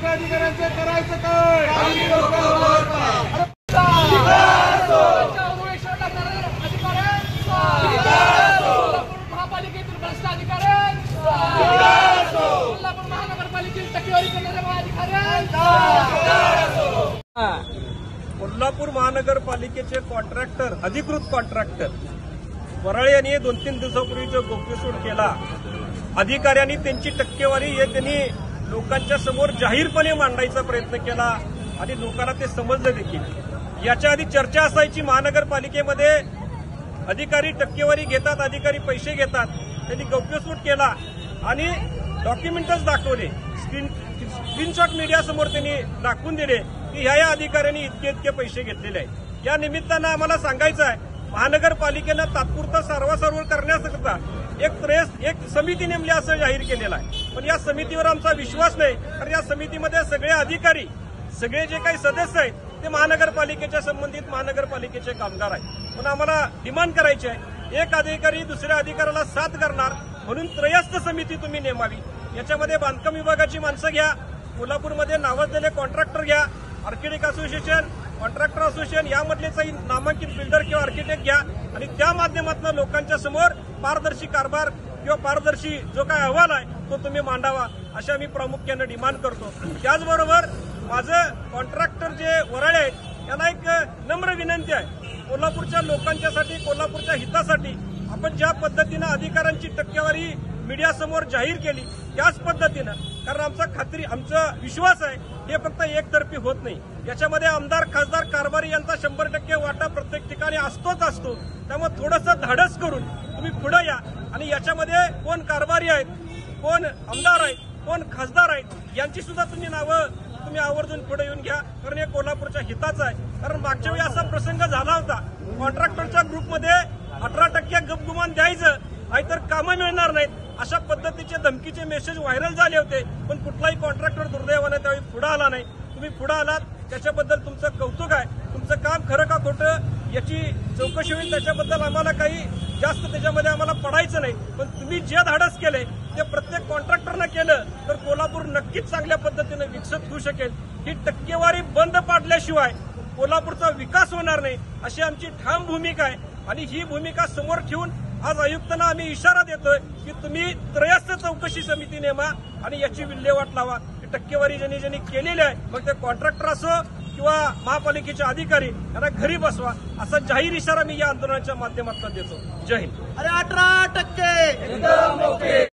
अधिकाऱ्यांचे करायचं काय? महापालिकेतील भ्रष्ट अधिकाऱ्यांचा, कोल्हापूर महानगरपालिकेतील टक्केवारी करणाऱ्या अधिकाऱ्यांचा, कोल्हापूर महानगरपालिकेचे कॉन्ट्रॅक्टर, अधिकृत कॉन्ट्रॅक्टर वराळे यांनी 2-3 दिवसापूर्वी जो गोप्यस्फोट केला, अधिकाऱ्यांनी त्यांची टक्केवारी हे त्यांनी लोकांच्या समोर जाहीरपणे मांडायचा प्रयत्न केला आणि लोकांना ते समजलं देखील। याच्या आधी चर्चा असायची महानगरपालिकेमध्ये अधिकारी टक्केवारी घेतात, अधिकारी पैसे घेतात। त्यांनी गौप्यस्फोट केला आणि डॉक्युमेंटच दाखवले, स्क्रीनशॉट मीडियासमोर त्यांनी दाखवून दिले की ह्या अधिकाऱ्यांनी इतके पैसे घेतलेले आहेत। या निमित्तानं आम्हाला सांगायचं आहे, महानगरपालिकेनं तात्पुरतं सारवासारव करण्याकरता एक समिती नेमली असं जाहीर केलेलं आहे। पण या समितीवर आमचा विश्वास नाही, कारण या समितीमध्ये सगळे अधिकारी, सगळे जे काही सदस्य आहेत ते महानगरपालिकेच्या संबंधित महानगरपालिकेचे कामगार आहेत। पण आम्हाला डिमांड करायची आहे, एक अधिकारी दुसऱ्या अधिकाऱ्याला साथ करणार म्हणून त्रयस्थ समिती तुम्ही नेमावी। याच्यामध्ये बांधकाम विभागाची माणसं घ्या, कोल्हापूरमध्ये नावाजलेले कॉन्ट्रॅक्टर घ्या, आर्किटेक्ट असोसिएशन, कॉन्ट्रॅक्टर असोसिएशन यामधले नामांकित बिल्डर किंवा आर्किटेक्ट घ्या आणि त्या माध्यमातून लोकांच्या समोर पारदर्शी कारभार किंवा पारदर्शी जो काय अहवाल आहे तो तुम्ही मांडावा, अशा मी प्रामुख्याने डिमांड करतो। त्याचबरोबर माझं कॉन्ट्रॅक्टर जे वराळे आहेत यांना एक नम्र विनंती आहे, कोल्हापूरच्या लोकांच्यासाठी, कोल्हापूरच्या हितासाठी आपण ज्या पद्धतीनं अधिकाऱ्यांची टक्केवारी मीडियासमोर जाहीर केली त्याच पद्धतीनं, कारण आमचा विश्वास आहे हे फक्त एकतर्फी होत नाही, याच्यामध्ये आमदार, खासदार, कारभारी यांचा 100% वाटा प्रत्येक ठिकाणी असतो। त्यामुळे थोडंसं धाडस करून तुम्ही पुढे या आणि याच्यामध्ये कोण कारभारी आहेत, कोण आमदार आहेत, कोण खासदार आहेत यांची सुद्धा तुम्ही आवर्जून पुढे येऊन घ्या, कारण हे कोल्हापूरच्या हिताचं आहे। कारण मागच्या वेळी असा प्रसंग झाला होता, कॉन्ट्रॅक्टरच्या ग्रुपमध्ये 18% गपगुमान द्यायचं, नाहीतर कामं मिळणार नाहीत, अशा पद्धतीचे धमकीचे मेसेज व्हायरल झाले होते। पण कुठलाही कॉन्ट्रॅक्टर दुर्दैवाने त्यावेळी पुढे आला नाही। तुम्ही पुढे आलात त्याच्याबद्दल तुमचं कौतुक आहे। तुमचं काम खरं का खोटं याची चौकशी होईल, त्याच्याबद्दल आम्हाला काही जास्त त्याच्यामध्ये आम्हाला पडायचं नाही। पण तुम्ही जे धाडस केले ते प्रत्येक कॉन्ट्रॅक्टरनं केलं तर कोल्हापूर नक्कीच चांगल्या पद्धतीने विकसित होऊ शकेल। ही टक्केवारी बंद पाडल्याशिवाय कोल्हापूरचा विकास होणार नाही, अशी आमची ठाम भूमिका आहे। आणि ही भूमिका समोर ठेवून आज आयुक्तांना आम्ही इशारा देतोय की तुम्ही त्रयस्थ चौकशी समिती नेमा आणि याची विल्हेवाट लावा। टक्केवारी ज्यांनी केलेली आहे, मग ते कॉन्ट्रॅक्टर असो किंवा महापालिकेचे अधिकारी, यांना घरी बसवा, असा जाहीर इशारा मी या आंदोलनाच्या माध्यमातून देतो। जय हिंद। अरे 18%